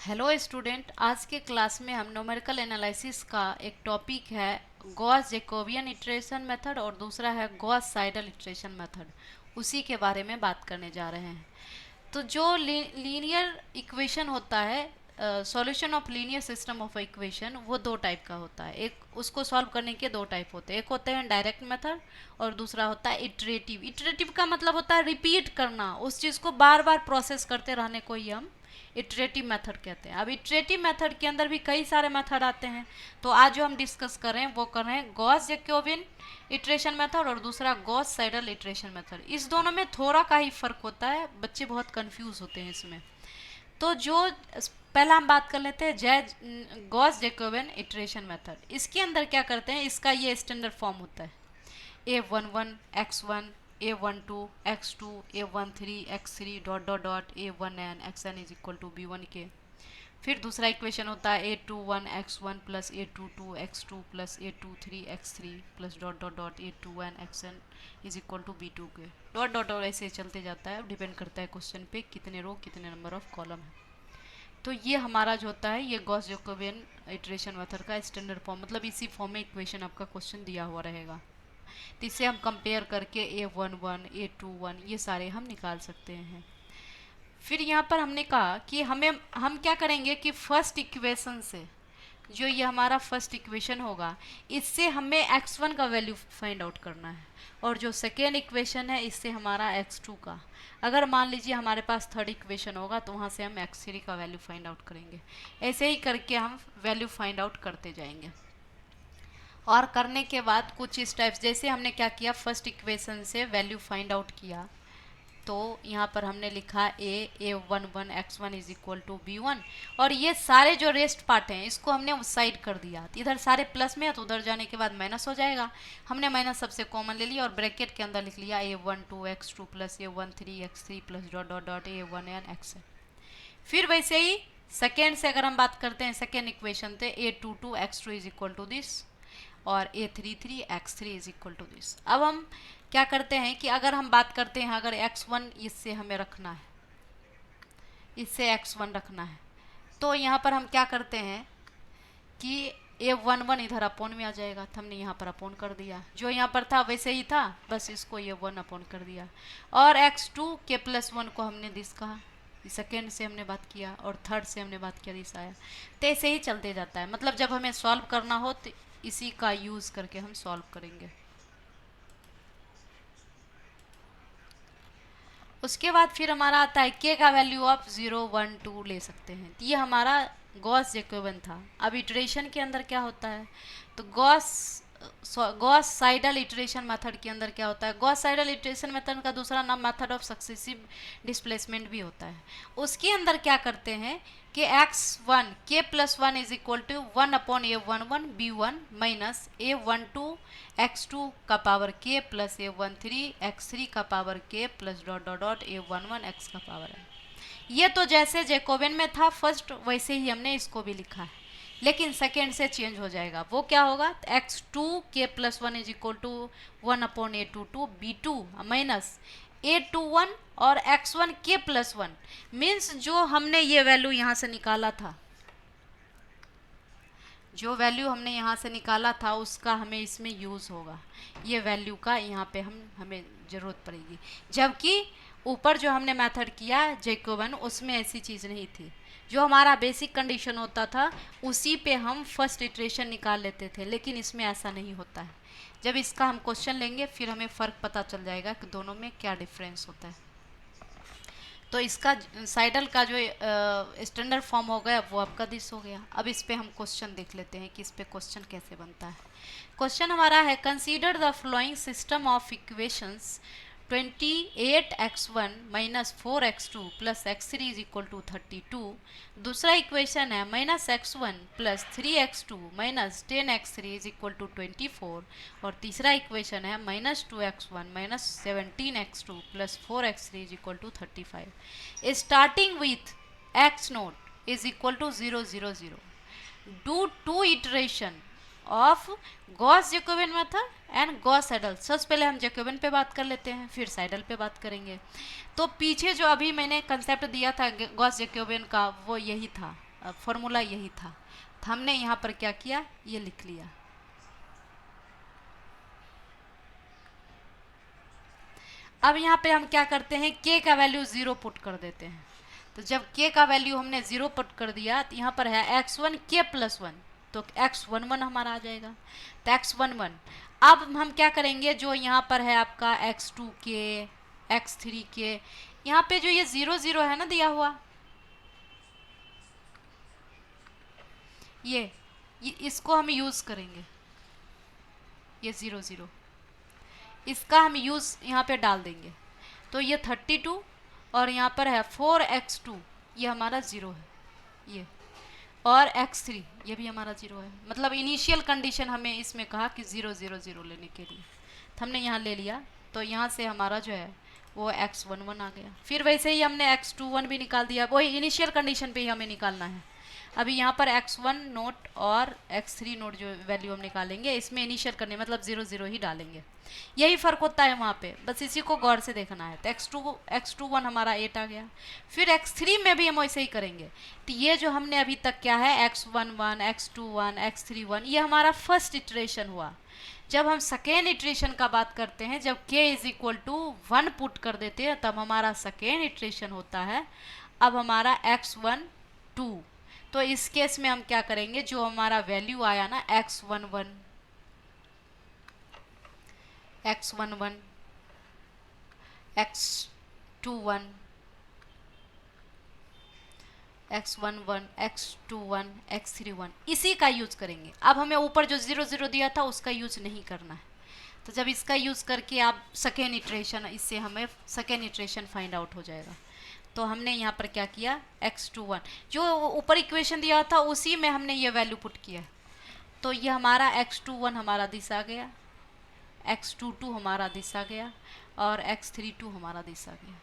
Hello student, आज के class में हम न्यूमेरिकल एनालिसिस का एक टॉपिक है गॉस जैकोबियन इटरेशन मेथड और दूसरा है गॉस साइडल इटरेशन मेथड। उसी के बारे में बात करने जा रहे हैं। तो जो लीनियर इक्वेशन होता है, solution of linear system of equation, वो दो टाइप का होता है। एक उसको सॉल्व करने के दो टाइप होते हैं, एक होते हैं डायरेक्ट मेथड और दूसरा होता है इटरेटिव। इटरेटिव का मतलब होता है रिपीट करना, उस चीज़ को बार बार प्रोसेस करते रहने को ही हम इटरेटिव मेथड कहते हैं। अब इटरेटिव मेथड के अंदर भी कई सारे मेथड आते हैं, तो आज जो हम डिस्कस कर रहे हैं वो कर रहे हैं गॉस जैकोबियन इटरेशन मेथड और दूसरा गॉस साइडल इटरेशन मेथड। इस दोनों में थोड़ा का ही फर्क होता है, बच्चे बहुत कंफ्यूज होते हैं इसमें। तो जो पहला हम बात कर लेते हैं गॉस जैकोबियन इटरेशन मेथड। इसके अंदर क्या करते हैं, इसका ये स्टैंडर्ड फॉर्म होता है a11 x1 a12 x2 a13 x3 dot dot dot a1n xn is equal to b1 के। फिर दूसरा इक्वेशन होता है a21 x1 plus a22 x2 plus a23 x3 plus dot dot dot a2n xn is equal to b2 के। Dot dot dot ऐसे चलते जाता है, डिपेंड करता है क्वेश्चन पे कितने रो कितने नंबर ऑफ कॉलम है। तो ये हमारा जो होता है ये गॉस जैकोबियन इटरेशन मेथड का स्टैंडर्ड फॉर्म, मतलब इसी फॉर्म में इक्वेशन आपका क्वेश्चन दिया हुआ रहेगा। तो इससे हम कंपेयर करके a11 a21 ये सारे हम निकाल सकते हैं। फिर यहाँ पर हमने कहा कि हम क्या करेंगे कि फर्स्ट इक्वेशन से, जो ये हमारा फर्स्ट इक्वेशन होगा, इससे हमें x1 का वैल्यू फाइंड आउट करना है और जो सेकेंड इक्वेशन है इससे हमारा x2 का। अगर मान लीजिए हमारे पास थर्ड इक्वेशन होगा तो वहाँ से हम x3 का वैल्यू फाइंड आउट करेंगे। ऐसे ही करके हम वैल्यू फाइंड आउट करते जाएंगे। और करने के बाद कुछ इस टाइप, जैसे हमने क्या किया, फर्स्ट इक्वेशन से वैल्यू फाइंड आउट किया, तो यहाँ पर हमने लिखा a11 x1 is equal to b1। और ये सारे जो रेस्ट पार्ट हैं इसको हमने उस साइड कर दिया, तो इधर सारे प्लस में है तो उधर जाने के बाद माइनस हो जाएगा। हमने माइनस सबसे कॉमन ले लिया और ब्रैकेट के अंदर लिख लिया a12 x2 plus a13 x3 plus dot dot dot a1n xn। फिर वैसे ही सेकेंड से अगर हम बात करते हैं, सेकेंड इक्वेशन थे a22 x2 is equal to this और a33 x3 is equal to this. अब हम क्या करते हैं कि अगर हम बात करते हैं, अगर x1 इससे हमें रखना है, इससे x1 रखना है, तो यहाँ पर हम क्या करते हैं कि a11 इधर अपॉन में आ जाएगा, तो हमने यहाँ पर अपॉन कर दिया, जो यहाँ पर था वैसे ही था, बस इसको a1 अपॉन कर दिया। और x2 के प्लस 1 को हमने दिस कहा, सेकेंड से हमने बात किया और थर्ड से हमने बात किया दिस आया। तो ऐसे ही चलते जाता है, मतलब जब हमें सॉल्व करना हो तो इसी का यूज़ करके हम सॉल्व करेंगे। उसके बाद फिर हमारा आता है के का वैल्यू आप 0 1 2 ले सकते हैं। तो ये हमारा गॉस जैकोबियन था। अब इटरेशन के अंदर क्या होता है, तो गॉस साइडल इटरेशन मेथड के अंदर क्या होता है, गॉस साइडल इटरेशन मेथड का दूसरा नाम मेथड ऑफ सक्सेसिव डिस्प्लेसमेंट भी होता है। उसके अंदर क्या करते हैं कि x1 k plus 1 is equal to 1 upon a11 b1 minus a12 x2 का power k plus a13 x3 का power k plus dot dot dot a11 x का पावर है। ये तो जैसे जैकोबियन में था फर्स्ट, वैसे ही हमने इसको भी लिखा है, लेकिन सेकेंड से चेंज हो जाएगा। वो क्या होगा, x2 k plus 1 is equal to 1 upon a22 b2 minus a21 और x1 k प्लस 1, मीन्स जो हमने ये वैल्यू यहाँ से निकाला था, जो वैल्यू हमने यहाँ से निकाला था उसका हमें इसमें यूज़ होगा। ये वैल्यू का यहाँ पे हमें ज़रूरत पड़ेगी, जबकि ऊपर जो हमने मेथड किया जैकोबियन उसमें ऐसी चीज़ नहीं थी। जो हमारा बेसिक कंडीशन होता था उसी पे हम फर्स्ट इटरेशन निकाल लेते थे, लेकिन इसमें ऐसा नहीं होता है। जब इसका हम क्वेश्चन लेंगे फिर हमें फ़र्क पता चल जाएगा कि दोनों में क्या डिफरेंस होता है। तो इसका साइडल का जो स्टैंडर्ड फॉर्म हो गया वो आपका दिस हो गया। अब इस पे हम क्वेश्चन देख लेते हैं कि इस पे क्वेश्चन कैसे बनता है। क्वेश्चन हमारा है, consider the following system of equations 28x1 minus 4x2 plus x3 is equal to 32। दूसरा इक्वेशन है minus x1 plus 3x2 minus 10x3 is equal to 24। और तीसरा इक्वेशन है minus 2x1 minus 17x2 plus 4x3 is equal to 35। Starting with x naught is equal to 0 0 0, do 2 iteration of Gauss Jacobian method and Gauss Seidel. सबसे पहले हम Jacobian पे बात कर लेते हैं, फिर साइडल पे बात करेंगे। तो पीछे जो अभी मैंने कंसेप्ट दिया था गॉस जैकोबियन का वो यही था, फॉर्मूला यही था। तो हमने यहाँ पर क्या किया, ये लिख लिया। अब यहाँ पे हम क्या करते हैं, k का वैल्यू 0 पुट कर देते हैं। तो जब k का वैल्यू हमने 0 पुट कर दिया तो यहाँ पर है x1 k + 1, तो x11 हमारा आ जाएगा। तो x11 अब हम क्या करेंगे, जो यहाँ पर है आपका x2k x3k, यहाँ पे जो ये 0 0 है ना दिया हुआ, ये इसको हम यूज़ करेंगे, ये 0 0 इसका हम यूज़ यहाँ पे डाल देंगे। तो ये 32 और यहाँ पर है 4x2, ये हमारा 0 है ये, और x3 ये भी हमारा 0 है। मतलब इनिशियल कंडीशन हमें इसमें कहा कि 0 0 0 लेने के लिए, तो हमने यहाँ ले लिया। तो यहाँ से हमारा जो है वो x11 आ गया। फिर वैसे ही हमने x21 भी निकाल दिया, वही इनिशियल कंडीशन पे ही हमें निकालना है। अभी यहाँ पर x1 नोट और x3 नोट जो वैल्यू हम निकालेंगे, इसमें इनिशियल करने मतलब 0 0 ही डालेंगे। यही फ़र्क होता है वहाँ पे, बस इसी को गौर से देखना है। तो x21 हमारा 8 आ गया। फिर x3 में भी हम वैसे ही करेंगे। तो ये जो हमने अभी तक क्या है, x11 x21 x31, ये हमारा फर्स्ट इटरेशन हुआ। जब हम सेकेंड इटरेशन का बात करते हैं, जब k = 1 पुट कर देते हैं, तब हमारा सेकेंड इटरेशन होता है। अब हमारा x12, तो इस केस में हम क्या करेंगे, जो हमारा वैल्यू आया ना x11 x11 x21 x11 x21 x31, इसी का यूज करेंगे। अब हमें ऊपर जो 0 0 दिया था उसका यूज नहीं करना है। तो जब इसका यूज़ करके आप सेकेंड इटरेशन, इससे हमें सेकेंड इटरेशन फाइंड आउट हो जाएगा। तो हमने यहाँ पर क्या किया, x21 जो ऊपर इक्वेशन दिया था उसी में हमने ये वैल्यू पुट किया। तो ये हमारा x21 हमारा दिस आ गया, x22 हमारा दिस आ गया, और x32 हमारा दिस आ गया।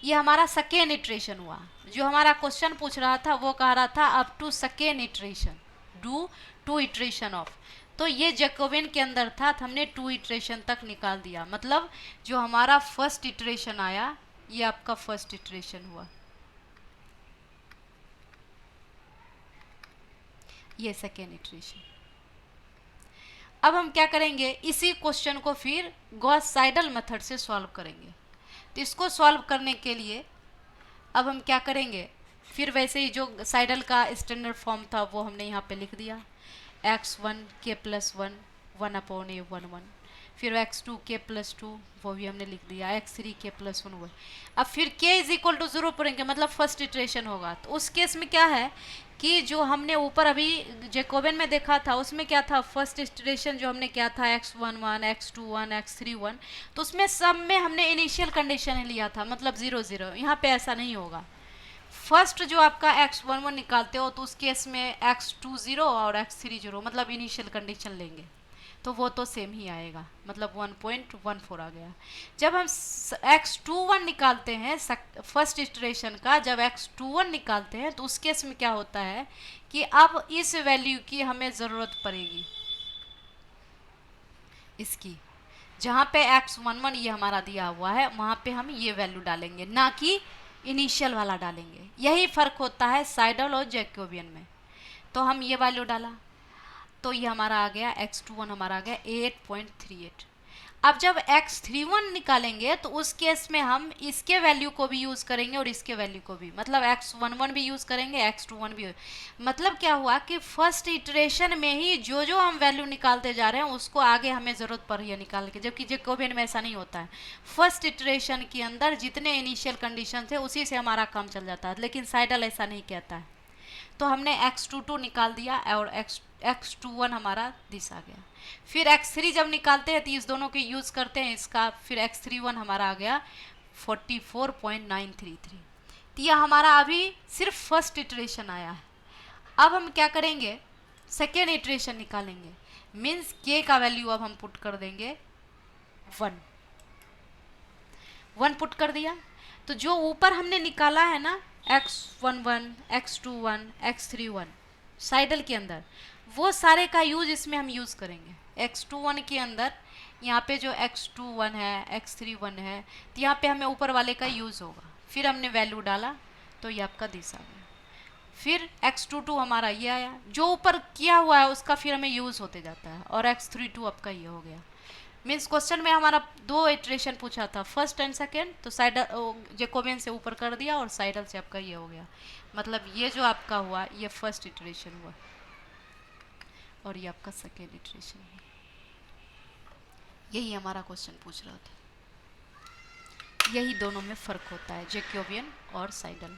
ये हमारा सेकेंड इटरेशन हुआ। जो हमारा क्वेश्चन पूछ रहा था वो कह रहा था up to second iteration do 2 iteration of, तो ये जैकोबियन के अंदर था, तो हमने 2 इटरेशन तक निकाल दिया। मतलब जो हमारा फर्स्ट इटरेशन आया, ये आपका फर्स्ट इटरेशन हुआ, ये सेकेंड इटरेशन। अब हम क्या करेंगे, इसी क्वेश्चन को फिर गॉस साइडल मेथड से सॉल्व करेंगे। तो इसको सॉल्व करने के लिए अब हम क्या करेंगे, फिर वैसे ही जो साइडल का स्टैंडर्ड फॉर्म था वो हमने यहाँ पे लिख दिया, x1 k + 1 1/a11, फिर x2 k + 2 वो भी हमने लिख दिया, x3 k + 1 हुआ। अब फिर k = 0 पढ़ेंगे, मतलब फर्स्ट इटरेशन होगा। तो उस केस में क्या है कि जो हमने ऊपर अभी जैकोबियन में देखा था उसमें क्या था, फर्स्ट इटरेशन जो हमने क्या था x11 x21 x31, तो उसमें सब में हमने इनिशियल कंडीशन लिया था, मतलब 0 0। यहाँ पे ऐसा नहीं होगा। फर्स्ट जो आपका x11 निकालते हो तो उस केस में x20 और x30 मतलब इनिशियल कंडीशन लेंगे, तो वो तो सेम ही आएगा, मतलब 1.14 आ गया। जब हम x21 निकालते हैं फर्स्ट इटरेशन का, जब x21 निकालते हैं तो उस केस में क्या होता है कि अब इस वैल्यू की हमें ज़रूरत पड़ेगी, इसकी जहाँ पे x11 ये हमारा दिया हुआ है वहाँ पे हम ये वैल्यू डालेंगे, ना कि इनिशियल वाला डालेंगे। यही फ़र्क होता है साइडल और जैकोबियन में। तो हम ये वैल्यू डाला, तो ये हमारा आ गया x21 हमारा आ गया 8.38। अब जब x31 निकालेंगे तो उस केस में हम इसके वैल्यू को भी यूज़ करेंगे और इसके वैल्यू को भी, मतलब x11 भी यूज़ करेंगे, x21 भी। मतलब क्या हुआ कि फर्स्ट इटरेशन में ही जो जो हम वैल्यू निकालते जा रहे हैं उसको आगे हमें ज़रूरत पड़ रही है निकाल के, जबकि जैकोबियन में ऐसा नहीं होता है। फर्स्ट इटरेशन के अंदर जितने इनिशियल कंडीशन थे उसी से हमारा काम चल जाता है, लेकिन साइडल ऐसा नहीं कहता है। तो हमने x22 निकाल दिया और x21 हमारा दिस आ गया। फिर x3 जब निकालते हैं तो इस दोनों के यूज़ करते हैं इसका, फिर x31 हमारा आ गया 44.933। तो यह हमारा अभी सिर्फ फर्स्ट इटरेशन आया है। अब हम क्या करेंगे, सेकेंड इटरेशन निकालेंगे, मीन्स k का वैल्यू अब हम पुट कर देंगे 1 पुट कर दिया। तो जो ऊपर हमने निकाला है ना x11 x21 x31 साइडल के अंदर, वो सारे का यूज इसमें हम यूज़ करेंगे। x21 के अंदर यहाँ पे जो x21 है x31 है, तो यहाँ पे हमें ऊपर वाले का यूज़ होगा। फिर हमने वैल्यू डाला तो ये आपका दिस आ गया। फिर x22 हमारा ये आया, जो ऊपर किया हुआ है उसका फिर हमें यूज़ होते जाता है, और x32 आपका ये हो गया। मीन्स क्वेश्चन में हमारा दो इटरेशन पूछा था, फर्स्ट एंड सेकेंड, तो साइडल जेकोबियन से ऊपर कर दिया और साइडल से आपका ये हो गया। मतलब ये जो आपका हुआ ये फर्स्ट इटरेशन हुआ और ये आपका सेकेंड इटरेशन हुआ। यही हमारा क्वेश्चन पूछ रहा था। यही दोनों में फ़र्क होता है, जेकोबियन और साइडल।